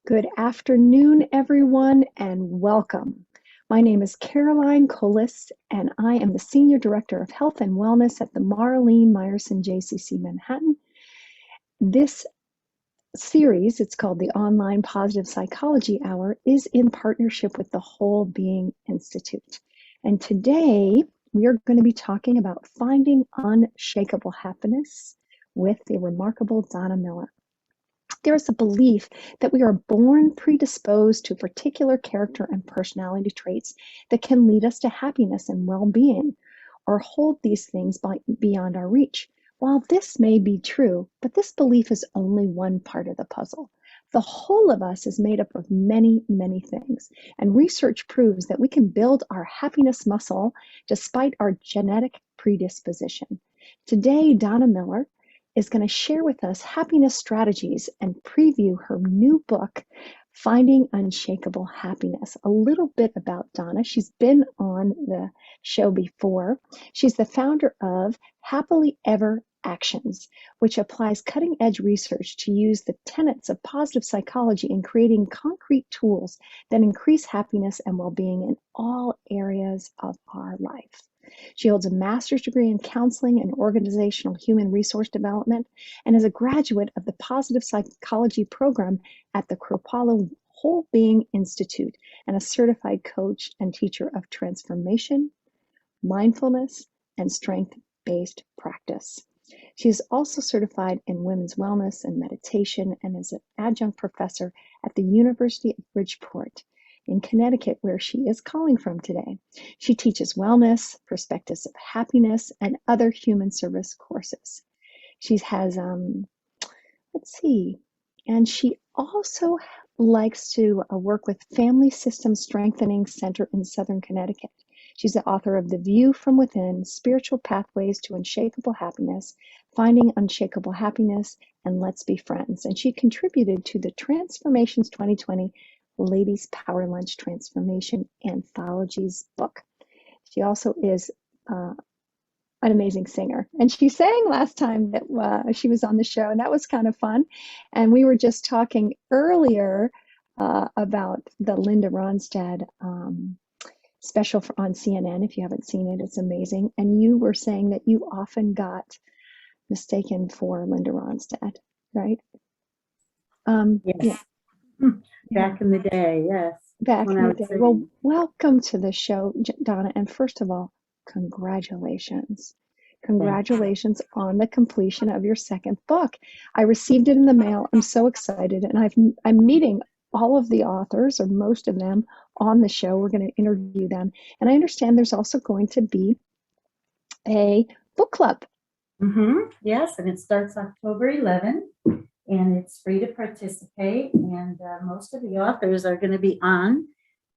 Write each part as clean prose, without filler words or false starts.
Good afternoon, everyone, and welcome. My name is Caroline Collis, and I am the Senior Director of Health and Wellness at the Marlene Meyerson JCC Manhattan. This series, it's called the Online Positive Psychology Hour, is in partnership with the Whole Being Institute. And today we are going to be talking about finding unshakable happiness with the remarkable Donna Miller. There is a belief that we are born predisposed to particular character and personality traits that can lead us to happiness and well-being, or hold these things beyond our reach. While this may be true, but this belief is only one part of the puzzle. The whole of us is made up of many, many things, and research proves that we can build our happiness muscle despite our genetic predisposition. Today, Donna Miller is going to share with us happiness strategies and preview her new book, Finding Unshakable Happiness. A little bit about Donna. She's been on the show before. She's the founder of Happily Ever Actions, which applies cutting-edge research to use the tenets of positive psychology in creating concrete tools that increase happiness and well-being in all areas of our life. She holds a master's degree in counseling and organizational human resource development and is a graduate of the positive psychology program at the Kropala Whole Being Institute and a certified coach and teacher of transformation, mindfulness, and strength-based practice. She is also certified in women's wellness and meditation and is an adjunct professor at the University of Bridgeport in Connecticut, where she is calling from today. She teaches wellness, perspectives of happiness, and other human service courses. She has, and she also likes to work with Family System Strengthening Center in Southern Connecticut. She's the author of The View from Within, Spiritual Pathways to Unshakable Happiness, Finding Unshakable Happiness, and Let's Be Friends. And she contributed to the Transformations 2020 Ladies Power Lunch Transformation Anthologies book. She also is an amazing singer. And she sang last time that she was on the show, and that was kind of fun. And we were just talking earlier about the Linda Ronstadt special on CNN. If you haven't seen it, it's amazing. And you were saying that you often got mistaken for Linda Ronstadt, right? Yes. Back in the day, yes. Back in the day. Well, welcome to the show, Donna. And first of all, congratulations. Congratulations on the completion of your second book. I received it in the mail. I'm so excited. And I'm meeting all of the authors, or most of them, on the show. We're going to interview them. And I understand there's also going to be a book club. Yes, and it starts October 11th. And it's free to participate, and most of the authors are going to be on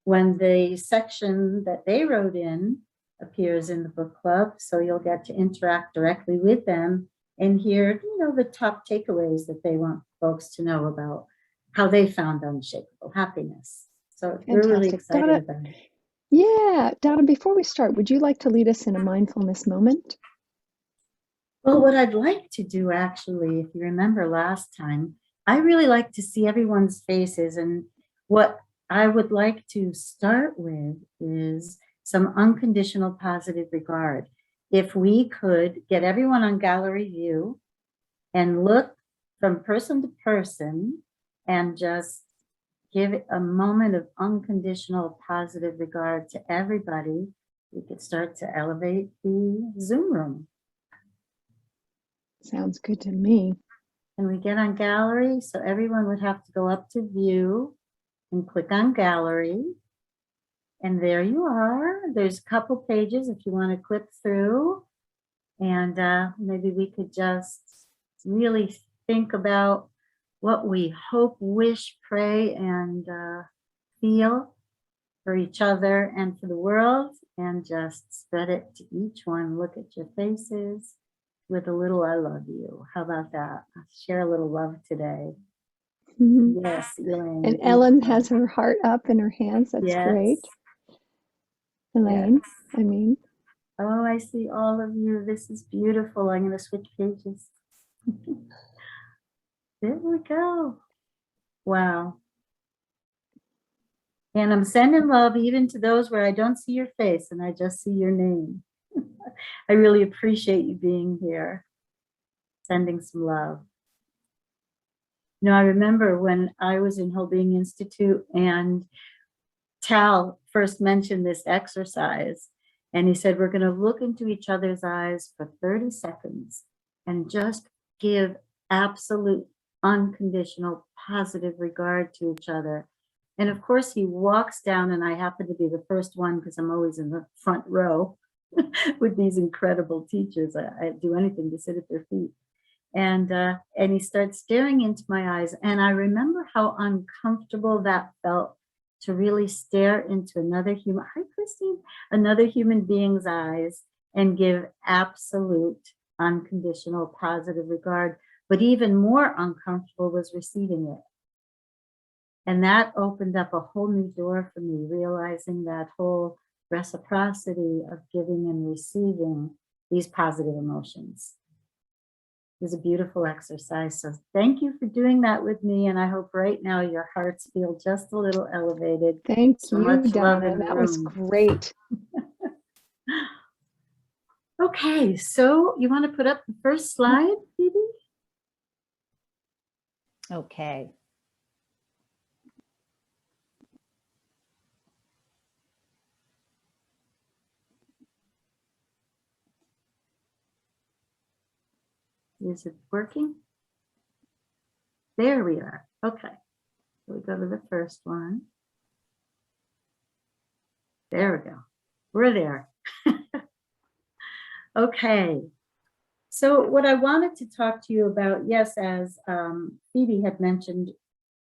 when the section that they wrote in appears in the book club, so you'll get to interact directly with them and hear, the top takeaways that they want folks to know about how they found unshakable happiness. So we're really excited Donna, about it. Yeah, Donna, before we start, would you like to lead us in a mindfulness moment? Well, what I'd like to do, actually, if you remember last time, I really like to see everyone's faces. And what I would like to start with is some unconditional positive regard. If we could get everyone on gallery view and look from person to person and just give it a moment of unconditional positive regard to everybody, we could start to elevate the Zoom room. Sounds good to me. And we get on gallery, so everyone would have to go up to view and click on gallery. And there you are. There's a couple pages if you want to click through. And maybe we could just really think about what we hope, wish, pray, and feel for each other and for the world. And just spread it to each one. Look at your faces with a little I love you. How about that? Share a little love today. Yes, Elaine. And Ellen has her heart up in her hands. That's great. Elaine, Oh, I see all of you. This is beautiful. I'm going to switch pages. There we go. Wow. And I'm sending love even to those where I don't see your face and I just see your name. I really appreciate you being here. Sending some love. You know, I remember when I was in Whole Being Institute and Tal first mentioned this exercise, and he said, we're going to look into each other's eyes for 30 seconds and just give absolute, unconditional, positive regard to each other. And of course, he walks down, and I happen to be the first one because I'm always in the front row with these incredible teachers. I do anything to sit at their feet. And he starts staring into my eyes. And I remember how uncomfortable that felt to really stare into another human, hi Christine, another human being's eyes and give absolute, unconditional, positive regard. But even more uncomfortable was receiving it. And that opened up a whole new door for me, realizing that whole reciprocity of giving and receiving these positive emotions. It was a beautiful exercise. So thank you for doing that with me. And I hope right now your hearts feel just a little elevated. Thank So you, much love Donna. in the That was room. great. Okay, so you want to put up the first slide, Phoebe? Okay. Is it working? There we are. Okay. So we go to the first one. There we go. We're there. Okay. So what I wanted to talk to you about, yes, as Phoebe had mentioned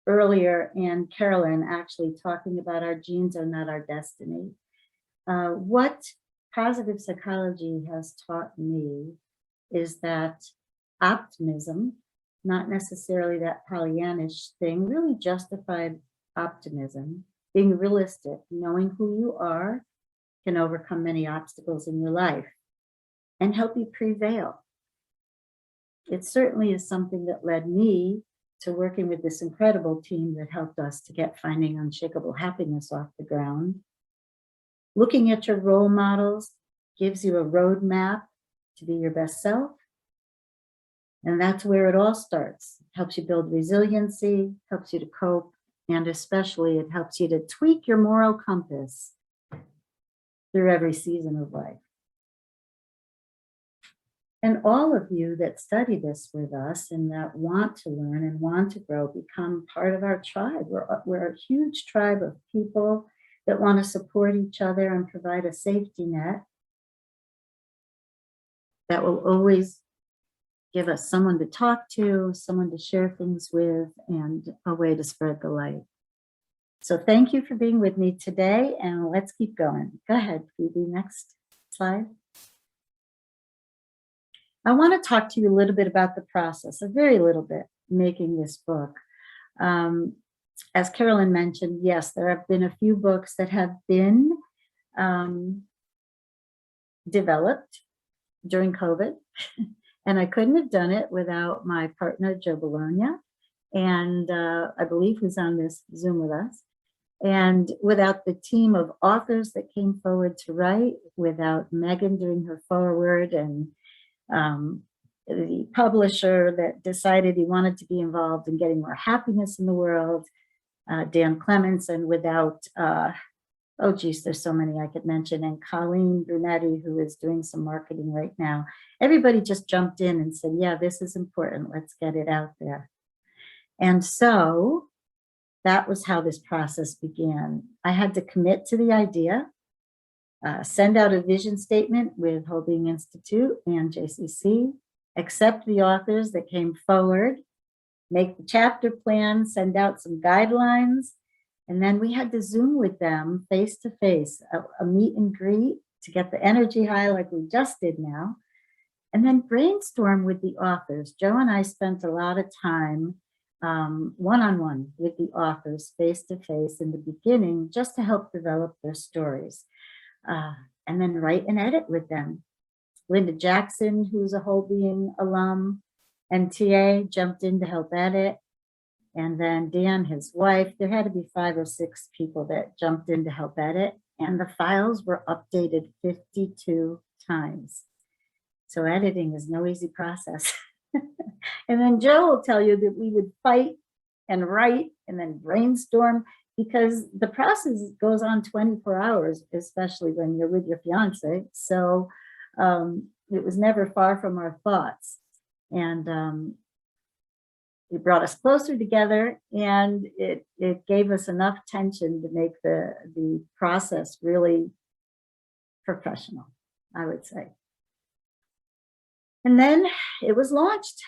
earlier, and Carolyn actually talking about our genes are not our destiny. What positive psychology has taught me is that optimism, not necessarily that Pollyannish thing, really justified optimism, being realistic, knowing who you are can overcome many obstacles in your life and help you prevail. It certainly is something that led me to working with this incredible team that helped us to get Finding Unshakable Happiness off the ground. Looking at your role models gives you a roadmap to be your best self. And that's where it all starts. It helps you build resiliency, helps you to cope, and especially it helps you to tweak your moral compass through every season of life. And all of you that study this with us and that want to learn and want to grow become part of our tribe. We're a huge tribe of people that want to support each other and provide a safety net that will always give us someone to talk to, someone to share things with, and a way to spread the light. So thank you for being with me today, and let's keep going. Go ahead, Phoebe, next slide. I want to talk to you a little bit about the process, a very little bit, making this book. As Carolyn mentioned, yes, there have been a few books that have been developed during COVID. And I couldn't have done it without my partner, Joe Bologna, and I believe who's on this Zoom with us, and without the team of authors that came forward to write, without Megan doing her foreword, and the publisher that decided he wanted to be involved in getting more happiness in the world, Dan Clements, and without oh geez, there's so many I could mention, and Colleen Brunetti, who is doing some marketing right now. Everybody just jumped in and said, yeah, this is important, let's get it out there. And so that was how this process began. I had to commit to the idea, send out a vision statement with Whole Being Institute and JCC, accept the authors that came forward, make the chapter plan, send out some guidelines, and then we had to Zoom with them face to face, a meet and greet to get the energy high like we just did now, and then brainstorm with the authors. Joe and I spent a lot of time one-on-one with the authors face to face in the beginning just to help develop their stories, and then write and edit with them. Linda Jackson, who's a Whole Being alum and TA, jumped in to help edit. And then Dan, his wife, there had to be 5 or 6 people that jumped in to help edit. And the files were updated 52 times. So editing is no easy process. And then Joe will tell you that we would fight and write and then brainstorm, because the process goes on 24 hours, especially when you're with your fiance. So it was never far from our thoughts. And it brought us closer together, and it gave us enough tension to make the process really professional, I would say. And then it was launched,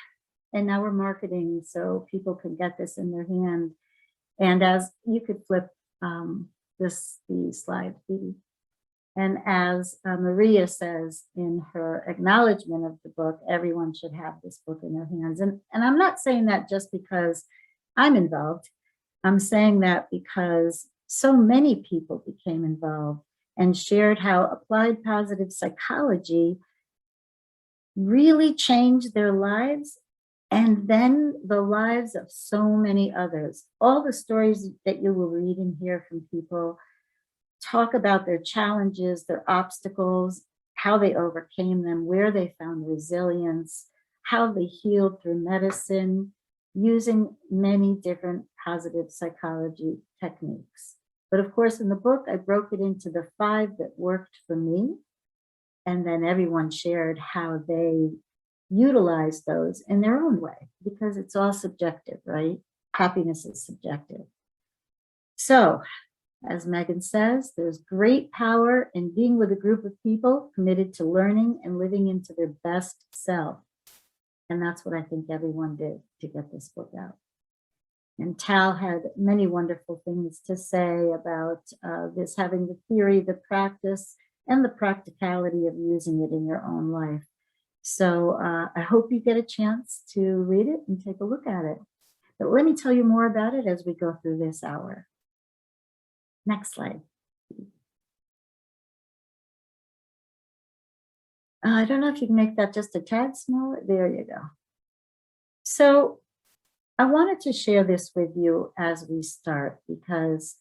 and now we're marketing so people can get this in their hand. And as you could flip the slide, Phoebe. And as Maria says in her acknowledgement of the book, everyone should have this book in their hands. And I'm not saying that just because I'm involved. I'm saying that because so many people became involved and shared how applied positive psychology really changed their lives, and then the lives of so many others. All the stories that you will read and hear from people talk about their challenges, their obstacles, how they overcame them, where they found resilience, how they healed through medicine, using many different positive psychology techniques. But of course, in the book, I broke it into the 5 that worked for me. And then everyone shared how they utilized those in their own way, because it's all subjective, right? Happiness is subjective. So, as Megan says, there's great power in being with a group of people committed to learning and living into their best self. And that's what I think everyone did to get this book out. And Tal had many wonderful things to say about this, having the theory, the practice, and the practicality of using it in your own life. So I hope you get a chance to read it and take a look at it. But let me tell you more about it as we go through this hour. Next slide. I don't know if you can make that just a tad smaller. There you go. So I wanted to share this with you as we start, because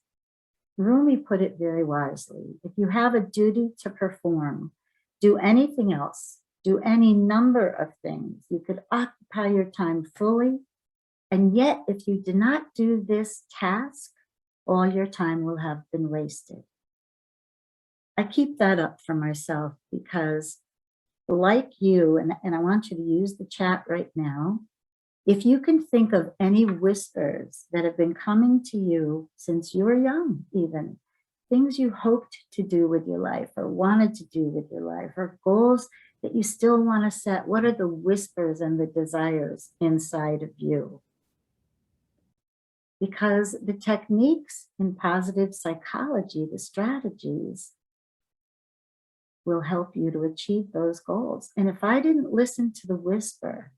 Rumi put it very wisely. If you have a duty to perform, do anything else, do any number of things. You could occupy your time fully, and yet if you do not do this task, all your time will have been wasted. I keep that up for myself because, like you, and I want you to use the chat right now, if you can think of any whispers that have been coming to you since you were young, even things you hoped to do with your life or wanted to do with your life, or goals that you still want to set, what are the whispers and the desires inside of you? Because the techniques in positive psychology, the strategies, will help you to achieve those goals. And if I didn't listen to the whisper,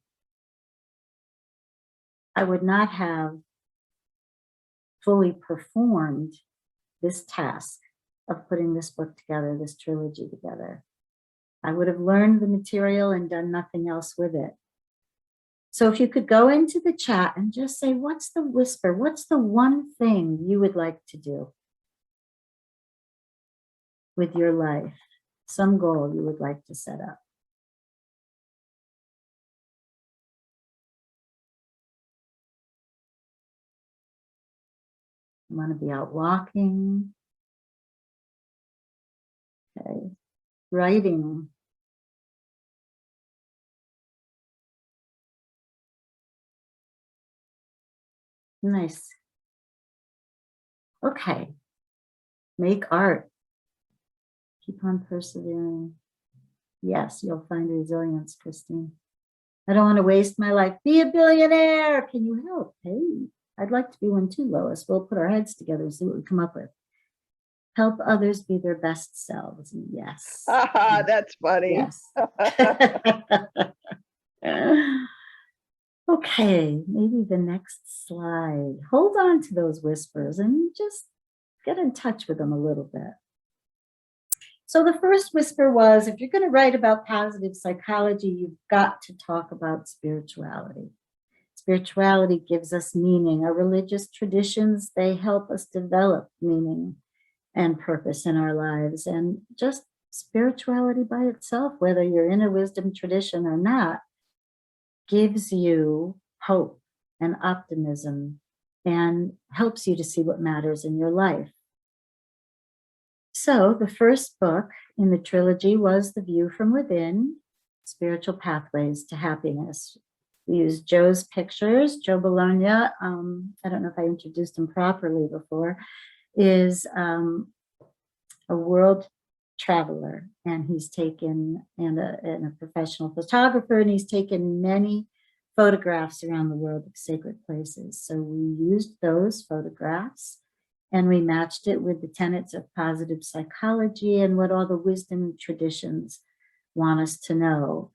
I would not have fully performed this task of putting this book together, this trilogy together. I would have learned the material and done nothing else with it. So if you could go into the chat and just say, what's the whisper? What's the one thing you would like to do with your life? Some goal you would like to set up. You want to be out walking. Okay. Writing. Nice. Okay. Make art. Keep on persevering. Yes, you'll find resilience, Christine. I don't want to waste my life. Be a billionaire. Can you help? Hey, I'd like to be one too, Lois. We'll put our heads together and see what we come up with. Help others be their best selves. Yes. That's funny. Yes. Okay, maybe the next slide. Hold on to those whispers and just get in touch with them a little bit. So the first whisper was, if you're going to write about positive psychology, you've got to talk about spirituality. Spirituality gives us meaning. Our religious traditions, they help us develop meaning and purpose in our lives. And just spirituality by itself, whether you're in a wisdom tradition or not, gives you hope and optimism and helps you to see what matters in your life. So the first book in the trilogy was The View from Within, Spiritual Pathways to Happiness. We used Joe's pictures. Joe Bologna, I don't know if I introduced him properly before, is a world traveler, and he's taken, and a professional photographer, and he's taken many photographs around the world of sacred places. So we used those photographs and we matched it with the tenets of positive psychology and what all the wisdom traditions want us to know.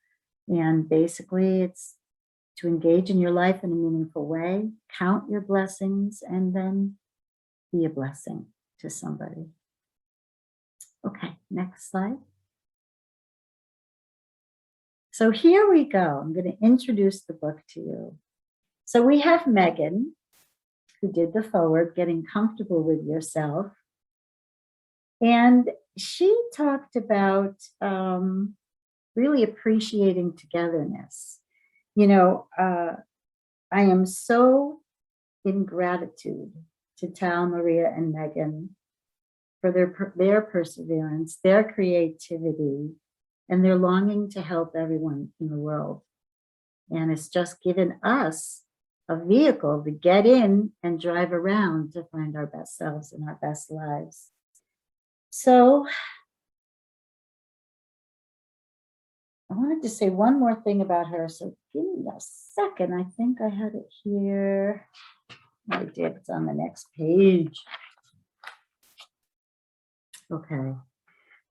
And basically it's to engage in your life in a meaningful way, count your blessings, and then be a blessing to somebody. Okay, next slide. So here we go. I'm going to introduce the book to you. So we have Megan, who did the foreword, Getting Comfortable with Yourself. And she talked about really appreciating togetherness. You know, I am so in gratitude to Tal, Maria, and Megan for their perseverance, their creativity, and their longing to help everyone in the world. And it's just given us a vehicle to get in and drive around to find our best selves and our best lives. So I wanted to say one more thing about her. So give me a second. I think I had it here. I did. It's on the next page. Okay.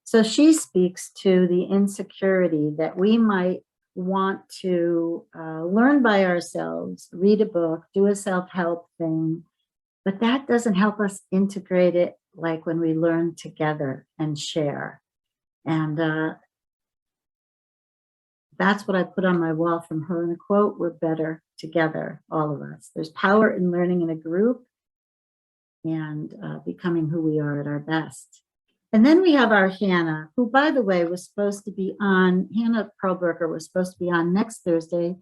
So she speaks to the insecurity that we might want to learn by ourselves, read a book, do a self-help thing, but that doesn't help us integrate it like when we learn together and share. And that's what I put on my wall from her in a quote: we're better together, all of us. There's power in learning in a group and becoming who we are at our best. And then we have our Hannah, who, by the way, was supposed to be on, Hannah Perlberger was supposed to be on next Thursday.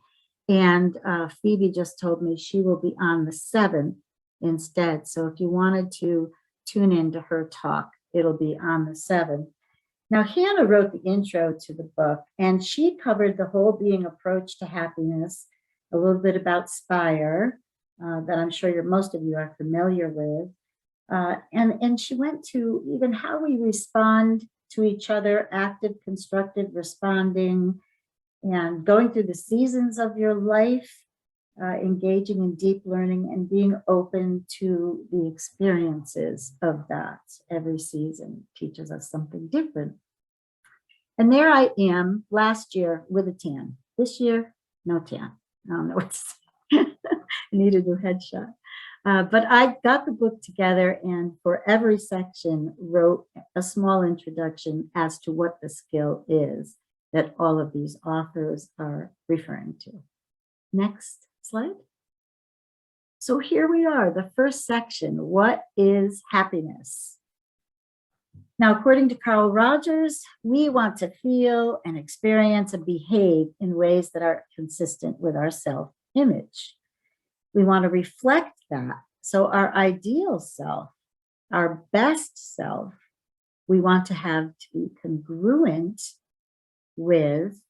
And Phoebe just told me she will be on the 7th instead. So if you wanted to tune into her talk, it'll be on the 7th. Now, Hannah wrote the intro to the book, and she covered the whole being approach to happiness, a little bit about SPIRE, that I'm sure most of you are familiar with. And she went to even how we respond to each other, active, constructive responding, and going through the seasons of your life, engaging in deep learning and being open to the experiences of that. Every season teaches us something different. And there I am last year with a tan. This year, no tan. I don't know what to say. I need a new headshot. But I got the book together and for every section wrote a small introduction as to what the skill is that all of these authors are referring to. Next slide. So here we are, the first section, what is happiness? Now, according to Carl Rogers, we want to feel and experience and behave in ways that are consistent with our self-image. We want to reflect that. So our ideal self, our best self, we want to have to be congruent with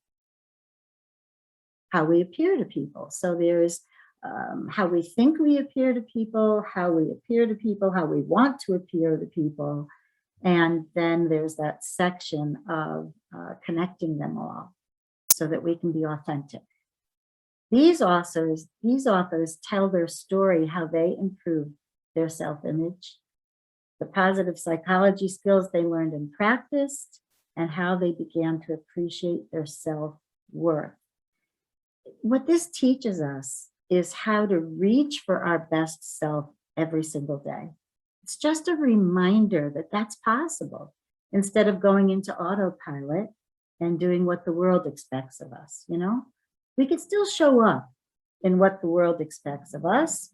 how we appear to people. So there's how we think we appear to people, how we appear to people, how we want to appear to people. And then there's that section of connecting them all so that we can be authentic. These authors tell their story, how they improved their self-image, the positive psychology skills they learned and practiced, and how they began to appreciate their self-worth. What this teaches us is how to reach for our best self every single day. It's just a reminder that that's possible instead of going into autopilot and doing what the world expects of us, you know? We can still show up in what the world expects of us,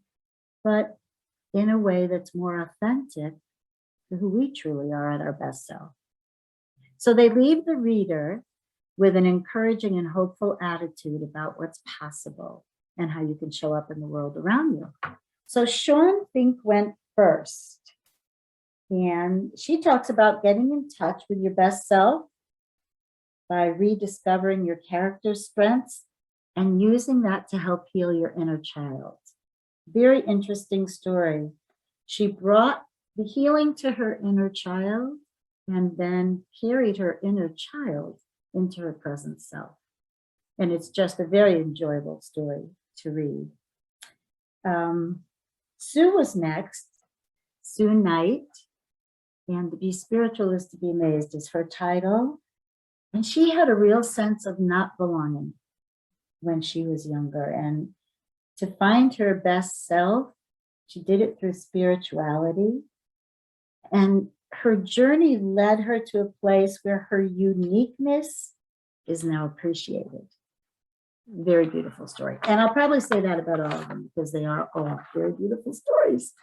but in a way that's more authentic to who we truly are at our best self. So they leave the reader with an encouraging and hopeful attitude about what's possible and how you can show up in the world around you. So Sean Fink went first. And she talks about getting in touch with your best self by rediscovering your character's strengths and using that to help heal your inner child. Very interesting story. She brought the healing to her inner child and then carried her inner child into her present self. And it's just a very enjoyable story to read. Sue was next, Sue Knight, and To Be Spiritual is to Be Amazed is her title. And she had a real sense of not belonging when she was younger. And to find her best self, she did it through spirituality. And her journey led her to a place where her uniqueness is now appreciated. Very beautiful story. And I'll probably say that about all of them because they are all very beautiful stories.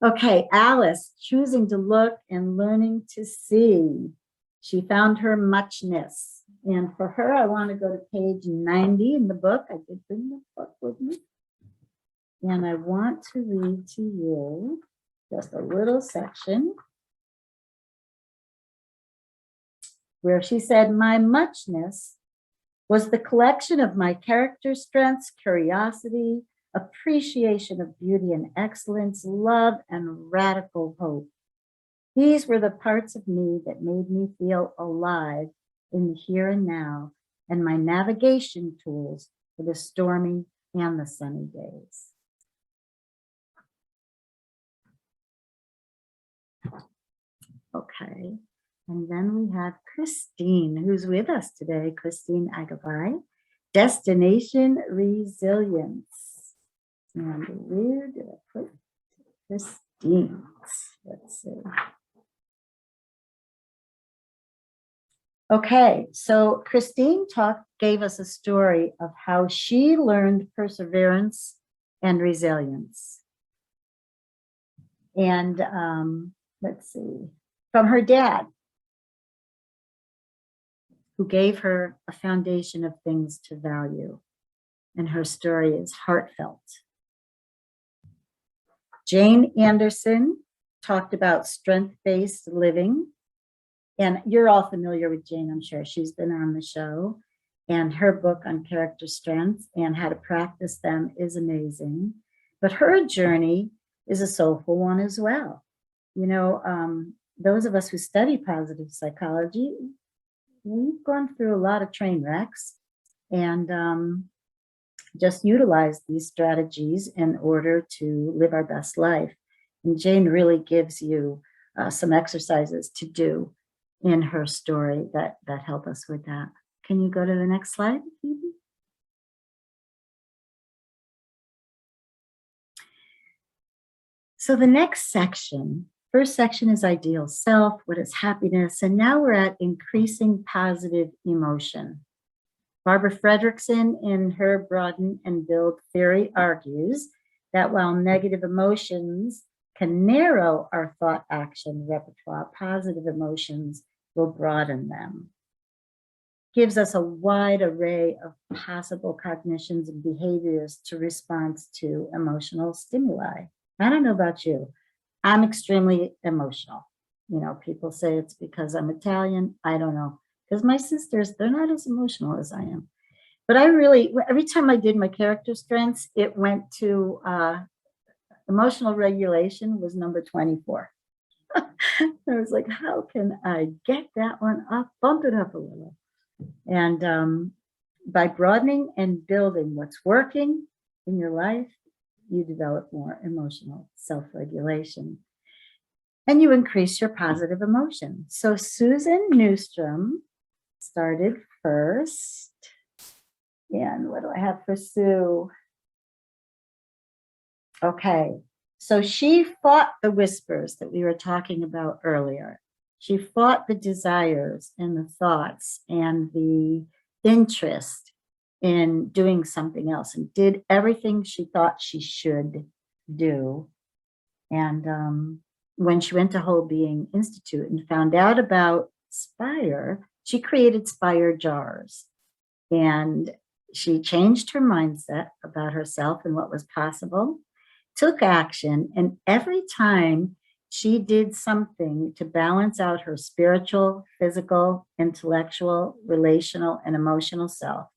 Okay, Alice, choosing to look and learning to see. She found her muchness. And for her, I want to go to page 90 in the book. I did bring the book with me. And I want to read to you just a little section where she said, my muchness was the collection of my character strengths, curiosity, appreciation of beauty and excellence, love, and radical hope. These were the parts of me that made me feel alive in the here and now, and my navigation tools for the stormy and the sunny days. Okay, and then we have Christine, who's with us today, Christine Agavai, Destination Resilience. And where did I put Christine's? Let's see. Okay, so Christine gave us a story of how she learned perseverance and resilience. And let's see, from her dad, who gave her a foundation of things to value. And her story is heartfelt. Jane Anderson talked about strength-based living. And you're all familiar with Jane, I'm sure. She's been on the show. And her book on character strengths and how to practice them is amazing. But her journey is a soulful one as well. You know, those of us who study positive psychology, we've gone through a lot of train wrecks and just utilize these strategies in order to live our best life. And Jane really gives you some exercises to do in her story that help us with that. Can you go to the next slide, Phoebe? So the next section, first section is ideal self, what is happiness, and now we're at increasing positive emotion. Barbara Fredrickson, in her Broaden and Build theory, argues that while negative emotions can narrow our thought action repertoire, positive emotions will broaden them. Gives us a wide array of possible cognitions and behaviors to respond to emotional stimuli. I don't know about you. I'm extremely emotional. You know, people say it's because I'm Italian. I don't know. Because my sisters, they're not as emotional as I am. But I really, every time I did my character strengths, it went to emotional regulation was number 24. I was like, how can I get that one up, bump it up a little? And by broadening and building what's working in your life, you develop more emotional self-regulation. And you increase your positive emotion. So Susan Newstrom started first. And what do I have for Sue? Okay, so she fought the whispers that we were talking about earlier. She fought the desires and the thoughts and the interest in doing something else and did everything she thought she should do. And when she went to Whole Being Institute and found out about Spire, she created Spire jars. And she changed her mindset about herself and what was possible, took action, and every time she did something to balance out her spiritual, physical, intellectual, relational, and emotional self,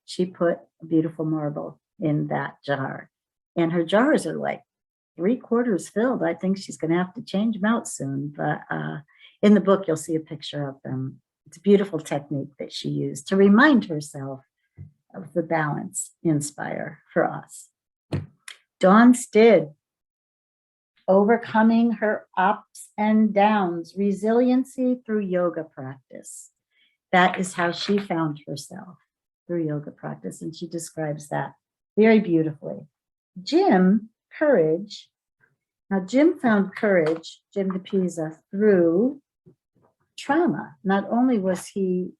she put a beautiful marble in that jar. And her jars are like 3/4 filled. I think she's going to have to change them out soon. But in the book, you'll see a picture of them. It's a beautiful technique that she used to remind herself of the balance in Spire for us. Dawn Stid, overcoming her ups and downs, resiliency through yoga practice. That is how she found herself, through yoga practice, and she describes that very beautifully. Jim, courage. Now, Jim found courage, Jim DePisa, through trauma. Not only was he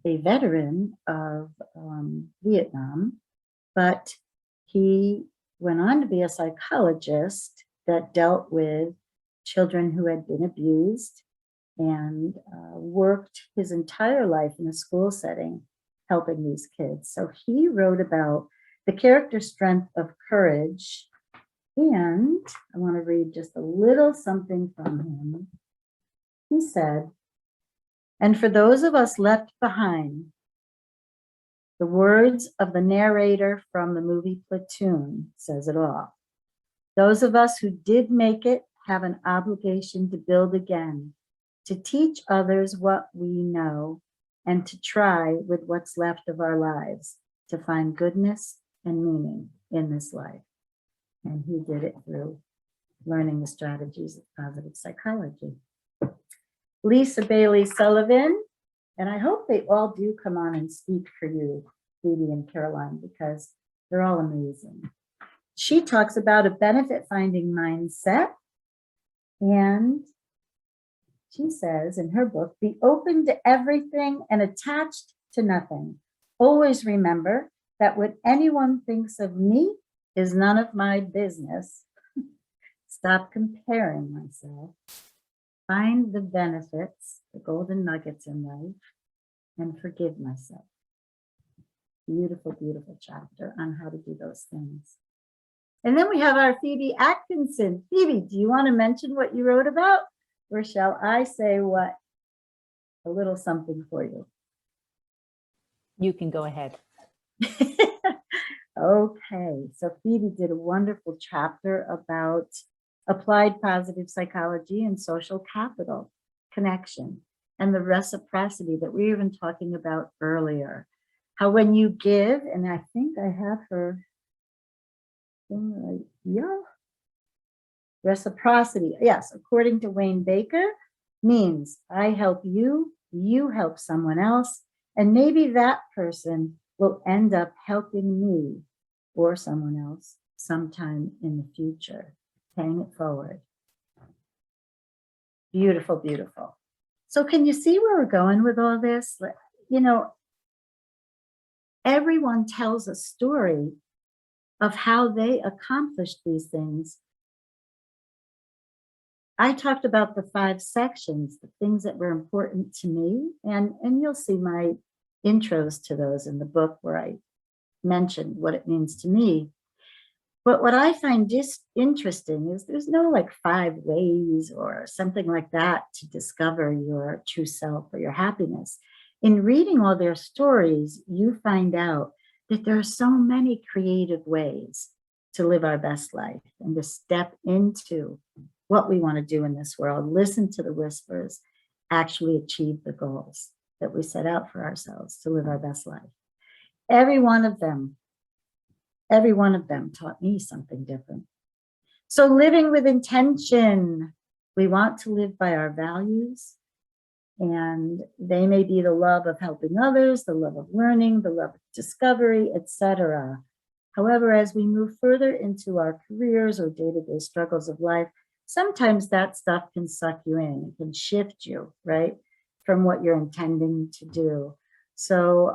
a veteran of Vietnam, but he went on to be a psychologist that dealt with children who had been abused and worked his entire life in a school setting helping these kids. So he wrote about the character strength of courage. And I want to read just a little something from him. He said, "And for those of us left behind, the words of the narrator from the movie Platoon says it all. Those of us who did make it have an obligation to build again, to teach others what we know, and to try with what's left of our lives to find goodness and meaning in this life." And he did it through learning the strategies of positive psychology. Lisa Bailey Sullivan, and I hope they all do come on and speak for you, Phoebe and Caroline, because they're all amazing. She talks about a benefit-finding mindset, and she says in her book, "Be open to everything and attached to nothing. Always remember that what anyone thinks of me is none of my business. Stop comparing myself. Find the benefits, the golden nuggets in life, and forgive myself." Beautiful, beautiful chapter on how to do those things. And then we have our Phoebe Atkinson. Phoebe, do you want to mention what you wrote about? Or shall I say what? A little something for you. You can go ahead. Okay, so Phoebe did a wonderful chapter about applied positive psychology and social capital connection and the reciprocity that we were even talking about earlier. How when you give, and I think I have her, yeah, reciprocity, yes, according to Wayne Baker, means I help you, you help someone else, and maybe that person will end up helping me or someone else sometime in the future. Paying it forward. Beautiful, beautiful. So can you see where we're going with all this? You know, everyone tells a story of how they accomplished these things. I talked about the 5 sections, the things that were important to me, and you'll see my intros to those in the book where I mentioned what it means to me. But what I find just interesting is there's no like 5 ways or something like that to discover your true self or your happiness. In reading all their stories, you find out that there are so many creative ways to live our best life and to step into what we want to do in this world, listen to the whispers, actually achieve the goals that we set out for ourselves to live our best life. Every one of them taught me something different. So living with intention, we want to live by our values, and they may be the love of helping others, the love of learning, the love of discovery, etc. However, as we move further into our careers or day-to-day struggles of life, sometimes that stuff can suck you in, it can shift you, right, from what you're intending to do. So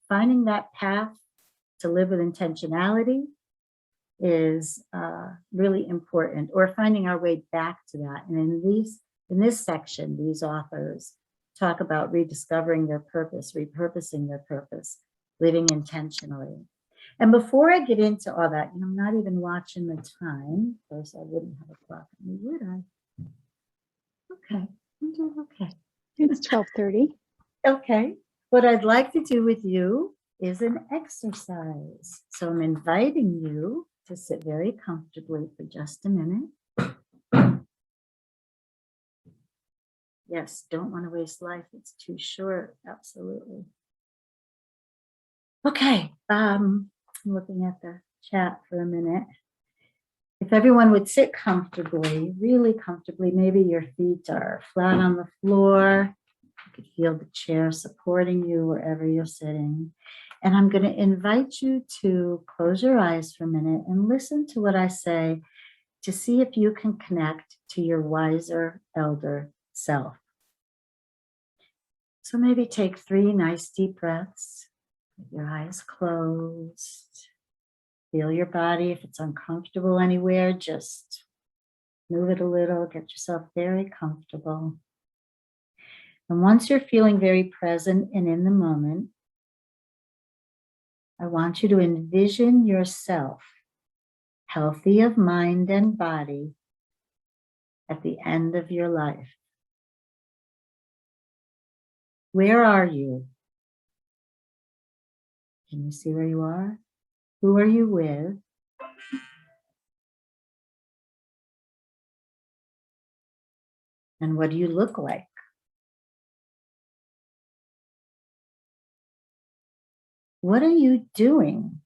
finding that path to live with intentionality is really important, or finding our way back to that. And in this section, these authors talk about rediscovering their purpose, repurposing their purpose, living intentionally. And before I get into all that, I'm not even watching the time. Of course, I wouldn't have a clock on me, would I? Okay, I'm doing okay. It's 12:30. Okay, what I'd like to do with you is an exercise. So I'm inviting you to sit very comfortably for just a minute. Yes, don't want to waste life. It's too short. Absolutely. Okay, I'm looking at the chat for a minute. If everyone would sit comfortably, really comfortably, maybe your feet are flat on the floor. You could feel the chair supporting you wherever you're sitting. And I'm going to invite you to close your eyes for a minute and listen to what I say to see if you can connect to your wiser elder self. So maybe take 3 nice deep breaths with your eyes closed. Feel your body. If it's uncomfortable anywhere, just move it a little, get yourself very comfortable. And once you're feeling very present and in the moment, I want you to envision yourself healthy of mind and body at the end of your life. Where are you? Can you see where you are? Who are you with? And what do you look like? What are you doing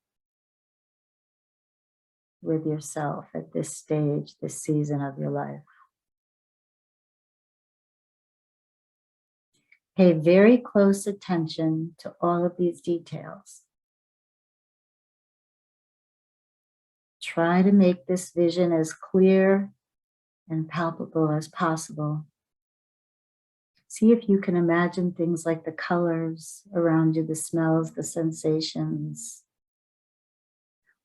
with yourself at this stage, this season of your life? Pay very close attention to all of these details. Try to make this vision as clear and palpable as possible. See if you can imagine things like the colors around you, the smells, the sensations.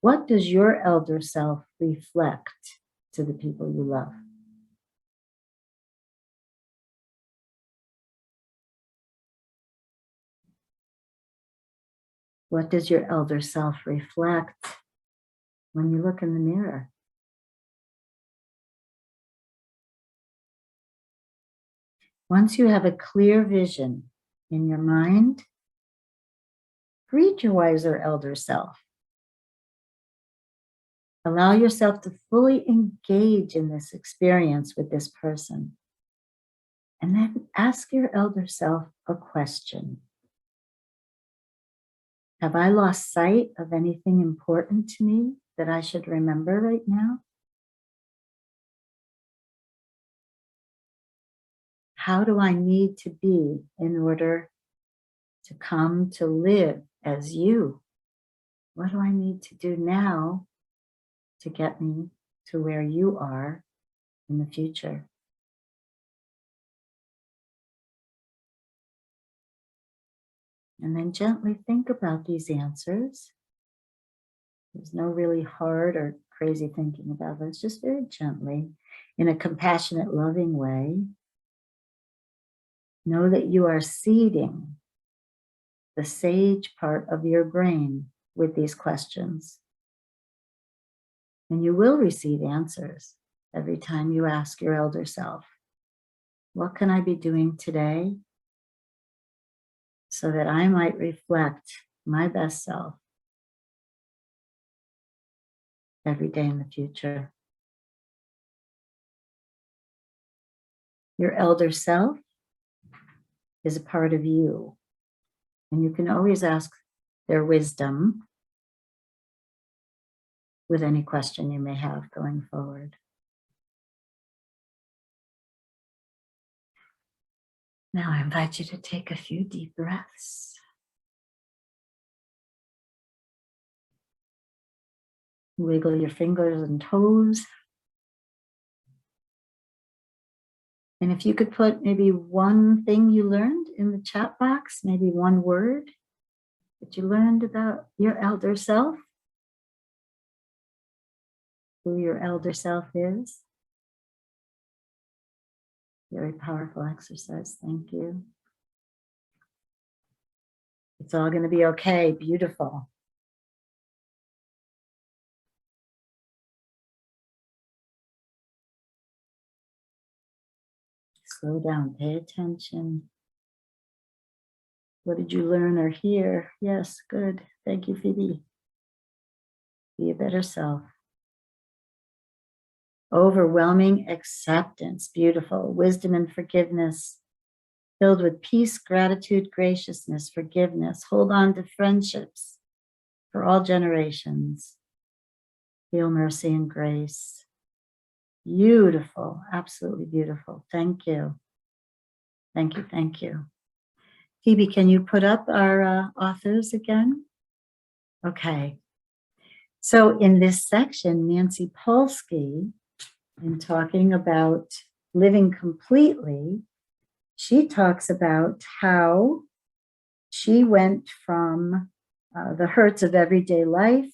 What does your elder self reflect to the people you love? What does your elder self reflect when you look in the mirror? Once you have a clear vision in your mind, greet your wiser elder self. Allow yourself to fully engage in this experience with this person. And then ask your elder self a question. Have I lost sight of anything important to me that I should remember right now? How do I need to be in order to come to live as you? What do I need to do now to get me to where you are in the future? And then gently think about these answers. There's no really hard or crazy thinking about this, just very gently, in a compassionate, loving way. Know that you are seeding the sage part of your brain with these questions. And you will receive answers every time you ask your elder self, what can I be doing today so that I might reflect my best self every day in the future? Your elder self is a part of you, and you can always ask their wisdom with any question you may have going forward. Now I invite you to take a few deep breaths. Wiggle your fingers and toes. And if you could put maybe one thing you learned in the chat box, maybe one word, that you learned about your elder self, who your elder self is. Very powerful exercise. Thank you. It's all going to be okay. Beautiful. Slow down. Pay attention. What did you learn or hear? Yes, good. Thank you, Phoebe. Be a better self. Overwhelming acceptance. Beautiful. Wisdom and forgiveness. Filled with peace, gratitude, graciousness, forgiveness. Hold on to friendships for all generations. Feel mercy and grace. Beautiful. Absolutely beautiful. Thank you. Thank you. Thank you. Phoebe, can you put up our authors again? Okay. So in this section, Nancy Polsky, in talking about living completely, she talks about how she went from the hurts of everyday life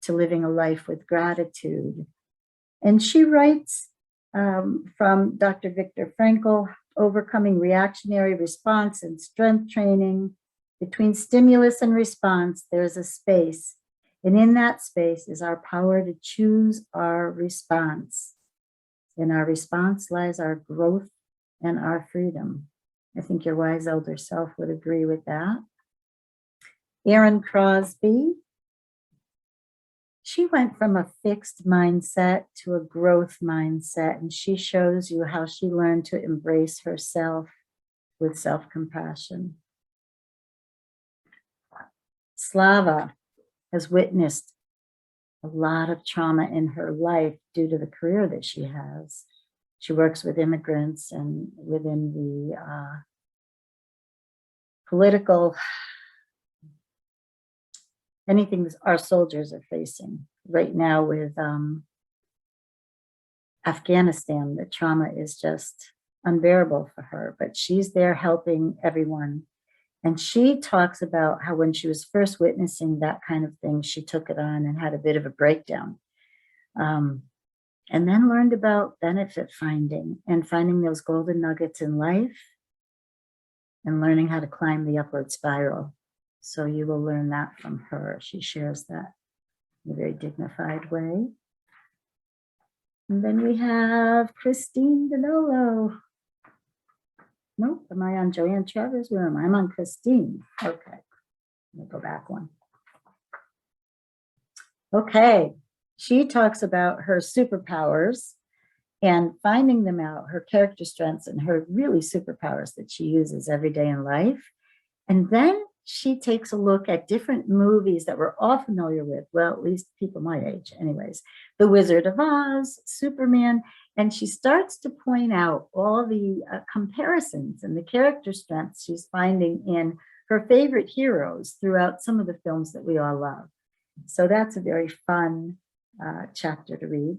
to living a life with gratitude. And she writes from Dr. Viktor Frankl, overcoming reactionary response and strength training. Between stimulus and response, there's a space. And in that space is our power to choose our response. In our response lies our growth and our freedom. I think your wise elder self would agree with that. Erin Crosby, she went from a fixed mindset to a growth mindset, and she shows you how she learned to embrace herself with self-compassion. Slava has witnessed a lot of trauma in her life due to the career that she has. She works with immigrants and within the political, anything our soldiers are facing right now with Afghanistan. The trauma is just unbearable for her, but she's there helping everyone. And she talks about how when she was first witnessing that kind of thing, she took it on and had a bit of a breakdown. And then learned about benefit finding and finding those golden nuggets in life and learning how to climb the upward spiral. So you will learn that from her. She shares that in a very dignified way. And then we have Christine Danilo. Nope, am I on Joanne Travers' room? I'm on Christine. Okay, let me go back one. Okay, she talks about her superpowers and finding them out, her character strengths and her really superpowers that she uses every day in life. And then she takes a look at different movies that we're all familiar with, well, at least people my age anyways, The Wizard of Oz, Superman, and she starts to point out all the comparisons and the character strengths she's finding in her favorite heroes throughout some of the films that we all love. So that's a very fun chapter to read.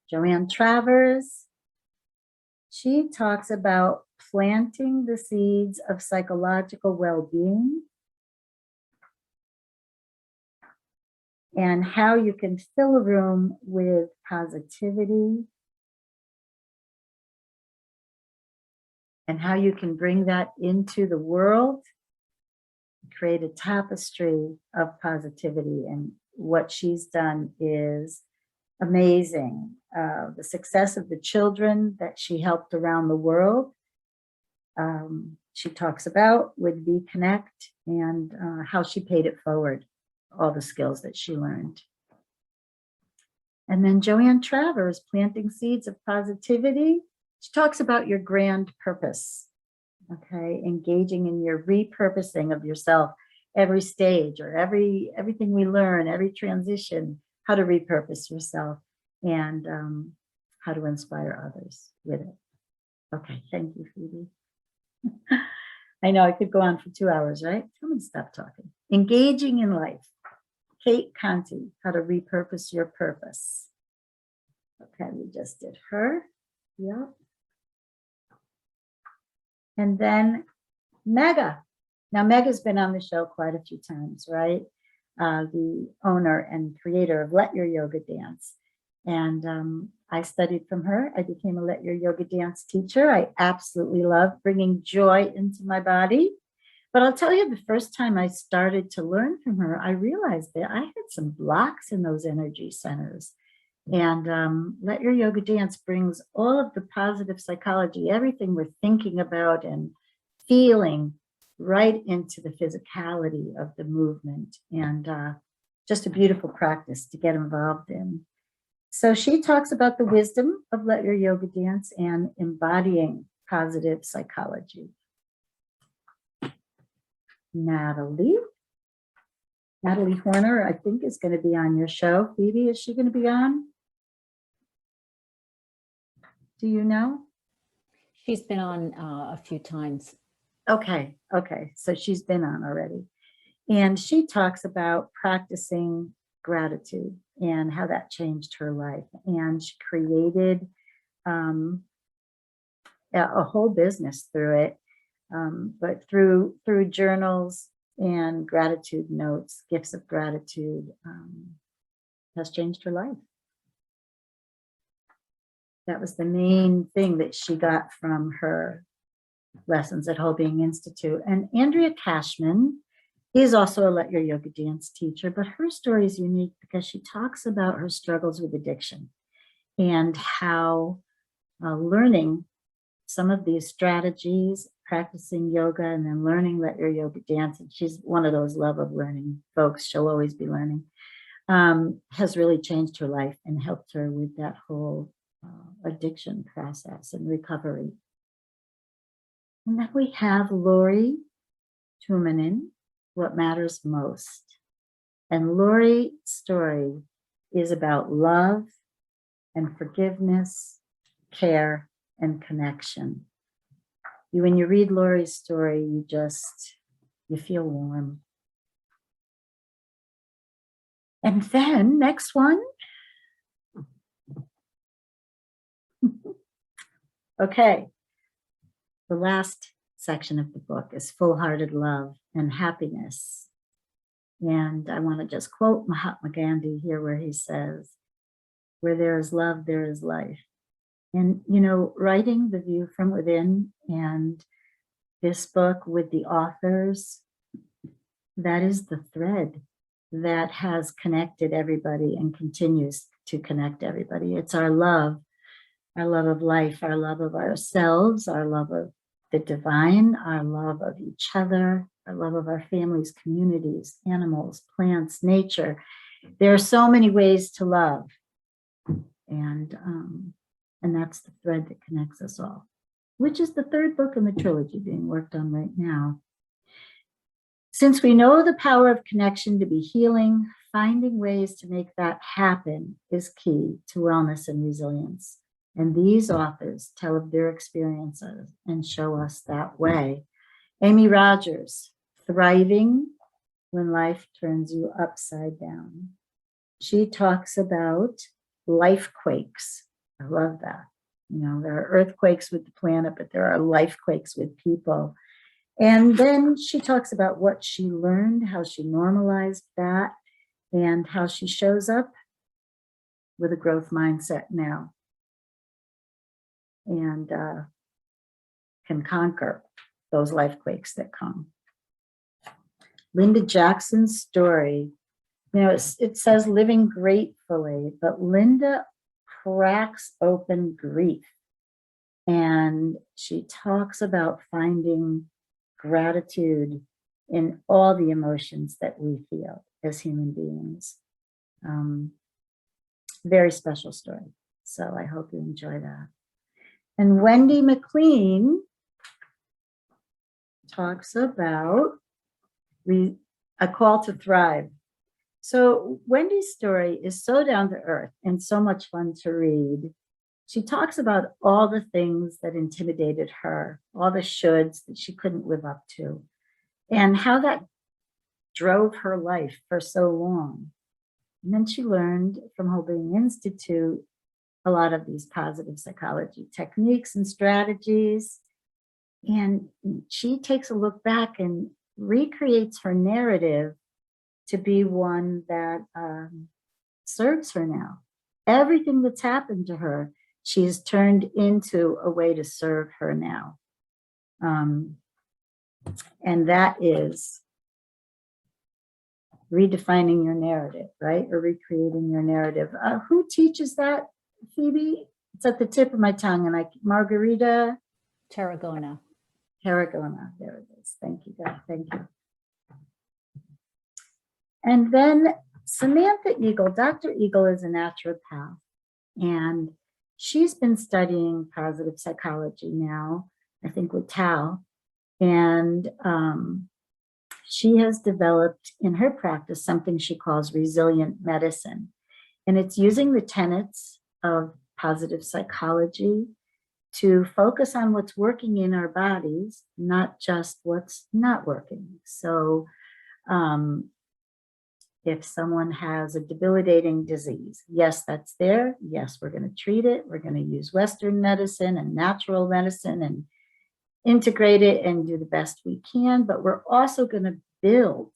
Joanne Travers, she talks about planting the seeds of psychological well-being and how you can fill a room with positivity and how you can bring that into the world, create a tapestry of positivity. And what she's done is amazing. The success of the children that she helped around the world, she talks about with Be Connect and how she paid it forward, all the skills that she learned. And then Joanne Travers, Planting Seeds of Positivity. She talks about your grand purpose, okay? Engaging in your repurposing of yourself every stage or everything we learn, every transition, how to repurpose yourself and how to inspire others with it. Okay, thank you, Phoebe. I know I could go on for 2 hours, right? I'm gonna stop talking. Engaging in life. Kate Conti, how to repurpose your purpose. Okay, we just did her. Yep. And then Mega Now, Meg has been on the show quite a few times, right? The owner and creator of Let Your Yoga Dance. And I studied from her. I became a Let Your Yoga Dance teacher. I absolutely love bringing joy into my body. But I'll tell you, the first time I started to learn from her, I realized that I had some blocks in those energy centers. And Let Your Yoga Dance brings all of the positive psychology, everything we're thinking about and feeling, right into the physicality of the movement. And just a beautiful practice to get involved in. So she talks about the wisdom of Let Your Yoga Dance and embodying positive psychology. Natalie Horner, I think, is going to be on your show. Phoebe, is she going to be on? Do you know? She's been on a few times. Okay. So she's been on already. And she talks about practicing gratitude and how that changed her life. And she created a whole business through it. But through journals and gratitude notes, gifts of gratitude, has changed her life. That was the main thing that she got from her lessons at Whole Being Institute. And Andrea Cashman is also a Let Your Yoga Dance teacher, but her story is unique because she talks about her struggles with addiction and how learning some of these strategies, practicing yoga, and then learning Let Your Yoga Dance, and she's one of those love of learning folks, she'll always be learning, has really changed her life and helped her with that whole addiction process and recovery. And then we have Lori Tuominen, What Matters Most. And Lori's story is about love and forgiveness, care, and connection. When you read Lori's story, you feel warm. And then next one. Okay. The last section of the book is Full-Hearted Love and Happiness. And I want to just quote Mahatma Gandhi here, where he says, "Where there is love, there is life." And, writing The View from Within and this book with the authors, that is the thread that has connected everybody and continues to connect everybody. It's our love of life, our love of ourselves, our love of the divine, our love of each other, our love of our families, communities, animals, plants, nature. There are so many ways to love. And that's the thread that connects us all, which is the third book in the trilogy being worked on right now. Since we know the power of connection to be healing, finding ways to make that happen is key to wellness and resilience. And these authors tell of their experiences and show us that way. Amy Rogers, Thriving When Life Turns You Upside Down. She talks about life quakes. I love that. There are earthquakes with the planet, but there are life quakes with people. And then she talks about what she learned, how she normalized that, and how she shows up with a growth mindset now and can conquer those life quakes that come. Linda Jackson's story, it says living gratefully, but Linda cracks open grief. And she talks about finding gratitude in all the emotions that we feel as human beings. Very special story. So I hope you enjoy that. And Wendy McLean talks about a call to thrive. So Wendy's story is so down to earth and so much fun to read. She talks about all the things that intimidated her, all the shoulds that she couldn't live up to, and how that drove her life for so long. And then she learned from Whole Being Institute a lot of these positive psychology techniques and strategies. And she takes a look back and recreates her narrative to be one that serves her now. Everything that's happened to her, she has turned into a way to serve her now. And that is redefining your narrative, right? Or recreating your narrative. Who teaches that, Phoebe? It's at the tip of my tongue. And Margarita Tarragona. Tarragona. There it is. Thank you, God. Thank you. And then Samantha Eagle, Dr. Eagle is a naturopath, and she's been studying positive psychology now, I think with Tao. And she has developed in her practice something she calls resilient medicine. And it's using the tenets of positive psychology to focus on what's working in our bodies, not just what's not working. So if someone has a debilitating disease, yes, that's there. Yes, we're going to treat it. We're going to use Western medicine and natural medicine and integrate it and do the best we can. But we're also going to build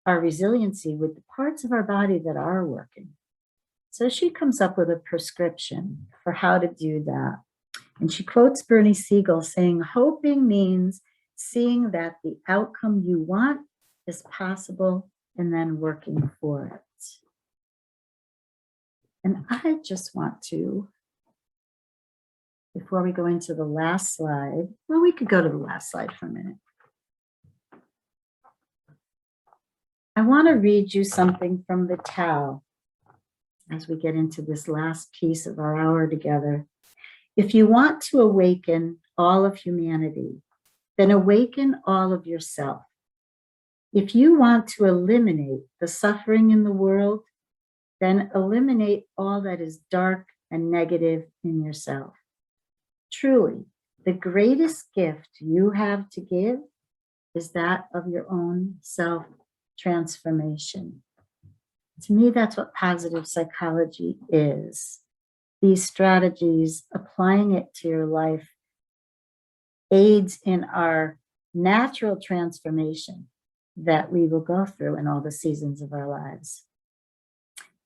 our resiliency with the parts of our body that are working. So she comes up with a prescription for how to do that. And she quotes Bernie Siegel saying, hoping means seeing that the outcome you want is possible and then working for it. And I just want to, before we go into the last slide, well, we could go to the last slide for a minute. I want to read you something from the Tao as we get into this last piece of our hour together. If you want to awaken all of humanity, then awaken all of yourself. If you want to eliminate the suffering in the world, then eliminate all that is dark and negative in yourself. Truly, the greatest gift you have to give is that of your own self-transformation. To me, that's what positive psychology is. These strategies, applying it to your life, aids in our natural transformation that we will go through in all the seasons of our lives.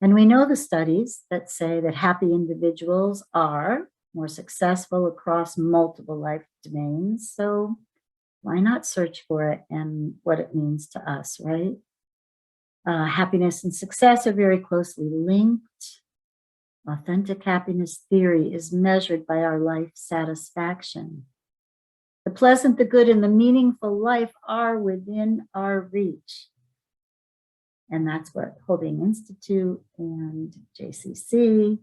And we know the studies that say that happy individuals are more successful across multiple life domains. So why not search for it and what it means to us, right? Happiness and success are very closely linked. Authentic happiness theory is measured by our life satisfaction. The pleasant, the good, and the meaningful life are within our reach. And that's what Holding Institute and JCC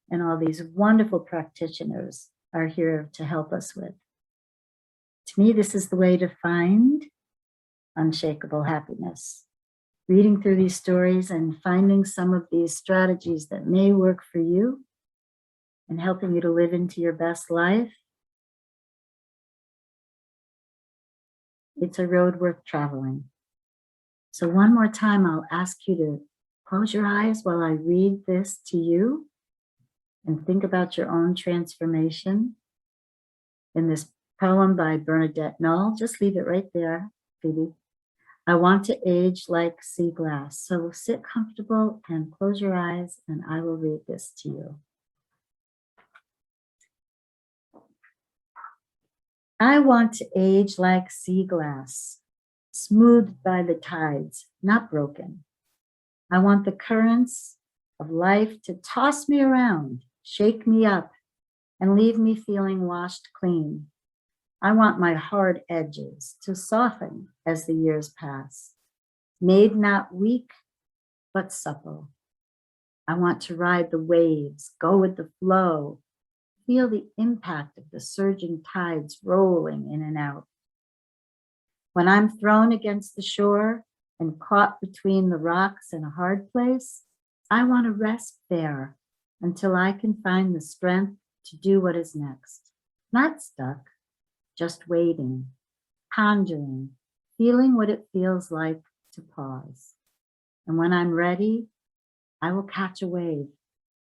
and all these wonderful practitioners are here to help us with. To me, this is the way to find unshakable happiness. Reading through these stories and finding some of these strategies that may work for you and helping you to live into your best life. It's a road worth traveling. So one more time, I'll ask you to close your eyes while I read this to you and think about your own transformation. In this poem by Bernadette Knoll, just leave it right there, Phoebe. I want to age like sea glass. So sit comfortable and close your eyes and I will read this to you. I want to age like sea glass, smoothed by the tides, not broken. I want the currents of life to toss me around, shake me up, and leave me feeling washed clean. I want my hard edges to soften as the years pass, made not weak, but supple. I want to ride the waves, go with the flow, feel the impact of the surging tides rolling in and out. When I'm thrown against the shore and caught between the rocks in a hard place, I want to rest there until I can find the strength to do what is next. Not stuck, just waiting, pondering, feeling what it feels like to pause. And when I'm ready, I will catch a wave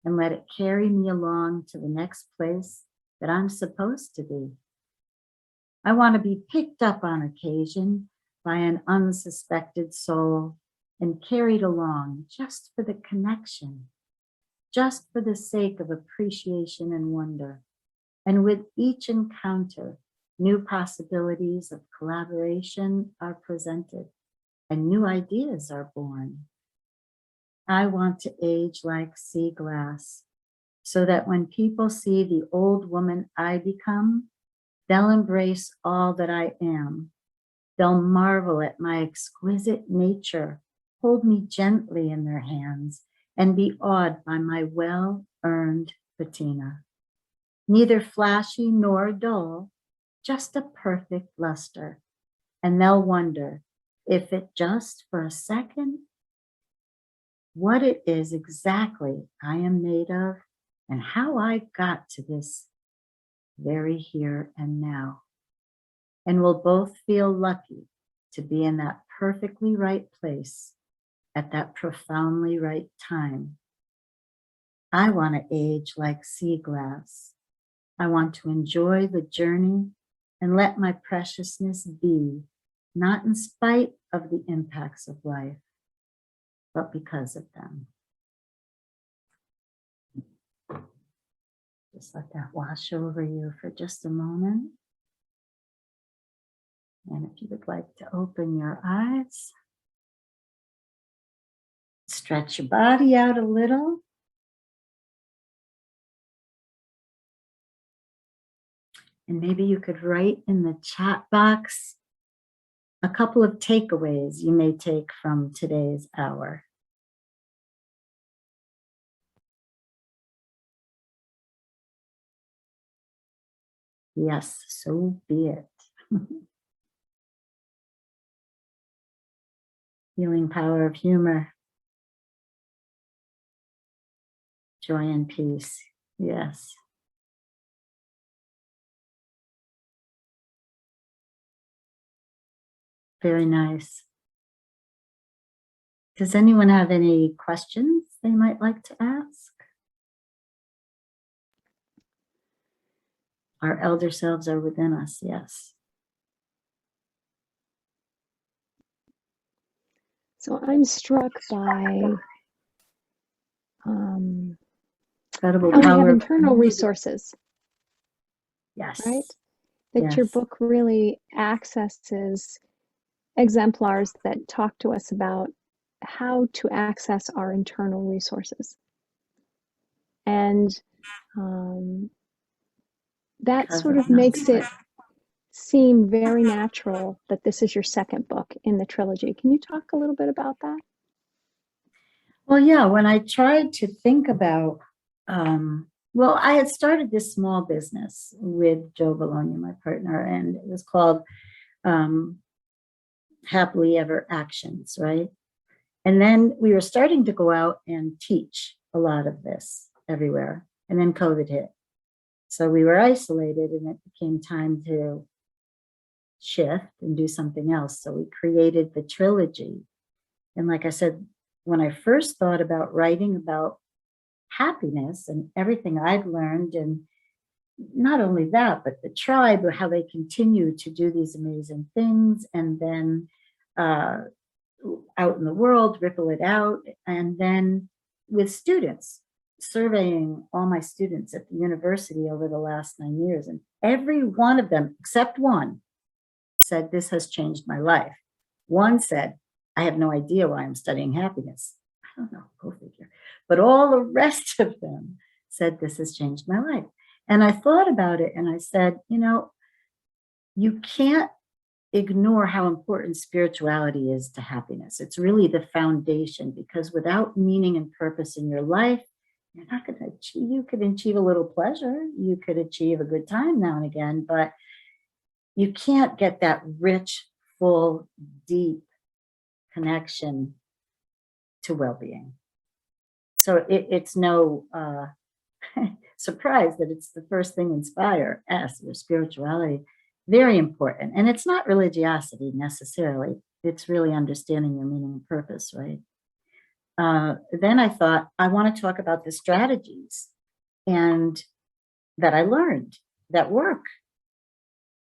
and let it carry me along to the next place that I'm supposed to be. I want to be picked up on occasion by an unsuspected soul and carried along just for the connection, just for the sake of appreciation and wonder. And with each encounter, new possibilities of collaboration are presented and new ideas are born. I want to age like sea glass so that when people see the old woman I become, they'll embrace all that I am. They'll marvel at my exquisite nature, hold me gently in their hands, and be awed by my well-earned patina. Neither flashy nor dull, just a perfect luster. And they'll wonder if it just for a second, what it is exactly I am made of and how I got to this very here and now. And we'll both feel lucky to be in that perfectly right place at that profoundly right time. I want to age like sea glass. I want to enjoy the journey and let my preciousness be, not in spite of the impacts of life, but because of them. Just let that wash over you for just a moment. And if you would like to open your eyes, stretch your body out a little. And maybe you could write in the chat box a couple of takeaways you may take from today's hour. Yes, so be it. Healing power of humor. Joy and peace. Yes. Very nice. Does anyone have any questions they might like to ask? Our elder selves are within us, yes. So I'm struck by Incredible how we have power. internal resources, Yes. right? That your Yes. book really accesses exemplars that talk to us about how to access our internal resources. And that Because sort of of makes it seem very natural that this is your second book in the trilogy. Can you talk a little bit about that? Well, yeah, when I tried to think about, well, I had started this small business with Joe Bologna, my partner, and it was called Happily Ever Actions, right? And then we were starting to go out and teach a lot of this everywhere. And then COVID hit. So we were isolated and it became time to shift and do something else. So we created the trilogy. And like I said, when I first thought about writing about happiness and everything I'd learned, and not only that, but the tribe, or how they continue to do these amazing things, and then out in the world, ripple it out. And then with students, surveying all my students at the university over the last 9 years, and every one of them, except one, said, this has changed my life. One said, I have no idea why I'm studying happiness. I don't know, go figure. But all the rest of them said, this has changed my life. And I thought about it and I said, you know, you can't ignore how important spirituality is to happiness. It's really the foundation, because without meaning and purpose in your life, you're not going to achieve. You could achieve a little pleasure. You could achieve a good time now and again, but you can't get that rich, full, deep connection to well-being. So it's no surprise that it's the first thing Inspire asks, your spirituality. Very important. And it's not religiosity necessarily. It's really understanding your meaning and purpose, right? Then I thought, I want to talk about the strategies and that I learned that work.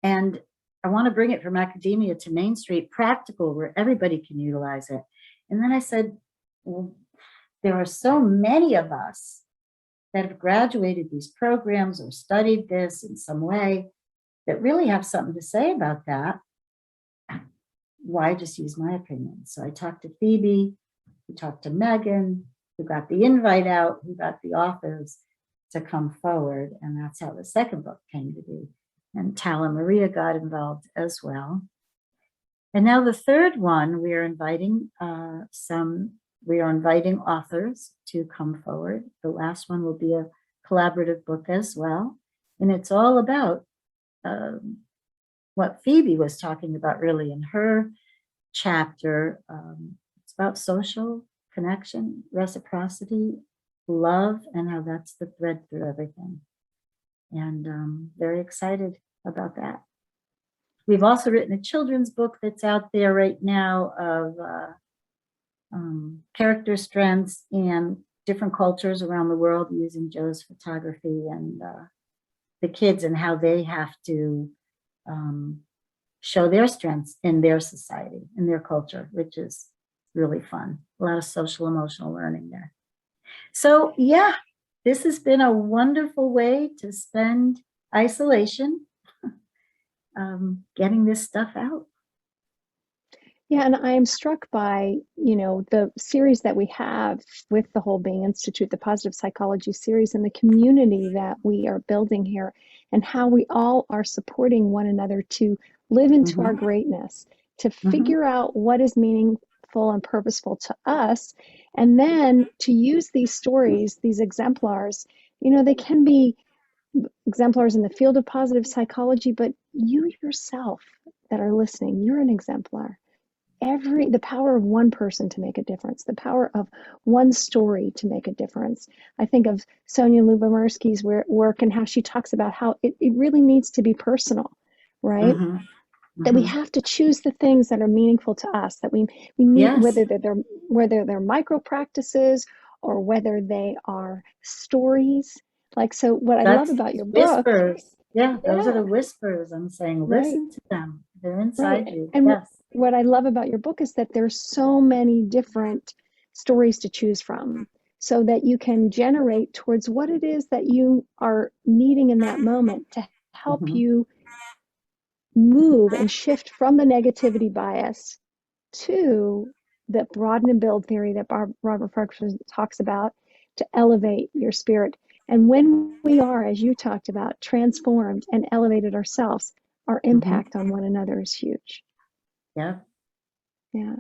And I want to bring it from academia to Main Street, practical, where everybody can utilize it. And then I said, well, there are so many of us that have graduated these programs or studied this in some way that really have something to say about that. Why just use my opinion? So I talked to Phoebe, we talked to Megan, who got the invite out, who got the authors to come forward. And that's how the second book came to be. And Tala Maria got involved as well. And now the third one, we are inviting authors to come forward. The last one will be a collaborative book as well. And it's all about what Phoebe was talking about really in her chapter. It's about social connection, reciprocity, love, and how that's the thread through everything. And very excited about that. We've also written a children's book that's out there right now of character strengths and different cultures around the world using Joe's photography and the kids and how they have to show their strengths in their society, in their culture, which is really fun. A lot of social emotional learning there. So yeah, this has been a wonderful way to spend isolation, getting this stuff out. Yeah, and I am struck by, the series that we have with the Whole Being Institute, the Positive Psychology series, and the community that we are building here, and how we all are supporting one another to live into our greatness, to figure out what is meaningful and purposeful to us, and then to use these stories, these exemplars. They can be exemplars in the field of positive psychology, but you yourself that are listening, you're an exemplar. The power of one person to make a difference, the power of one story to make a difference. I think of Sonia Lyubomirsky's work and how she talks about how it really needs to be personal, right? That we have to choose the things that are meaningful to us, that we need, Yes. whether they're micro practices or whether they are stories. So what I love about your book. Whispers. Yeah, those are the whispers. I'm saying, listen to them. They're inside you. And yes. What I love about your book is that there's so many different stories to choose from, so that you can generate towards what it is that you are needing in that moment to help you move and shift from the negativity bias to the broaden and build theory that Robert Parker talks about, to elevate your spirit. And when we are, as you talked about, transformed and elevated ourselves, our impact on one another is huge. Yeah. Yeah.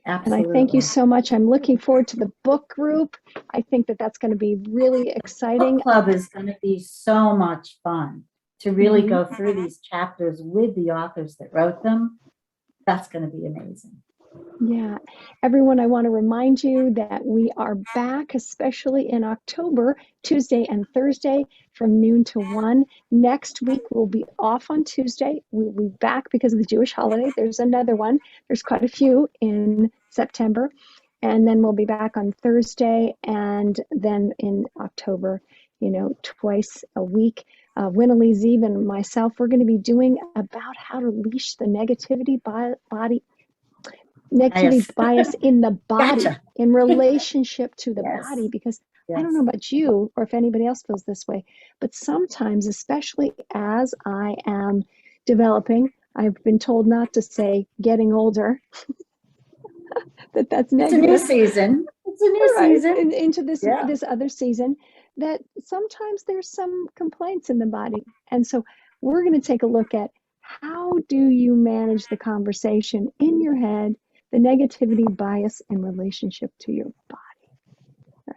Absolutely. And I thank you so much. I'm looking forward to the book group. I think that that's going to be really exciting. Book club is going to be so much fun to really go through these chapters with the authors that wrote them. That's going to be amazing. Yeah. Everyone, I want to remind you that we are back, especially in October, Tuesday and Thursday from noon to 1. Next week, we'll be off on Tuesday. We'll be back because of the Jewish holiday. There's another one. There's quite a few in September. And then we'll be back on Thursday, and then in October, twice a week. Winnie Zeeb and myself, we're going to be doing about how to leash the negativity bias in the body, in relationship to the body, because I don't know about you or if anybody else feels this way, but sometimes, especially as I am developing, I've been told not to say getting older, that's negative. It's a new season. It's a new season. Into this other season, that sometimes there's some complaints in the body. And so we're going to take a look at how do you manage the conversation in your head, the negativity bias in relationship to your body,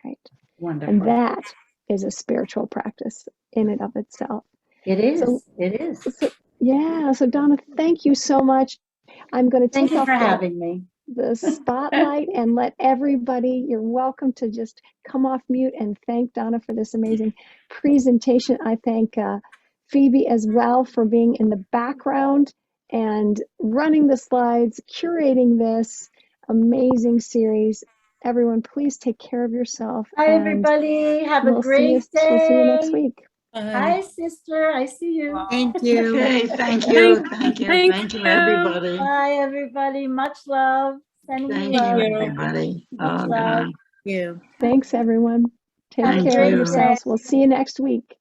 right? Wonderful. And that is a spiritual practice in and of itself. It is. So Donna, thank you so much. I'm going to thank you for having me. The spotlight and let everybody, you're welcome to just come off mute and thank Donna for this amazing presentation. I thank Phoebe as well for being in the background and running the slides, curating this amazing series. Everyone, please take care of yourself. Bye, everybody. Have a great day. We'll see you next week. Hi, sister. I see you. Thank you. Okay, thank you, Thank thank you, you. everybody. Bye, everybody. Much love. Sending you Thank love. you, everybody. Much Oh, love. God. You. Thanks, everyone. Take Have a Thank care of great you. yourselves. We'll see you next week.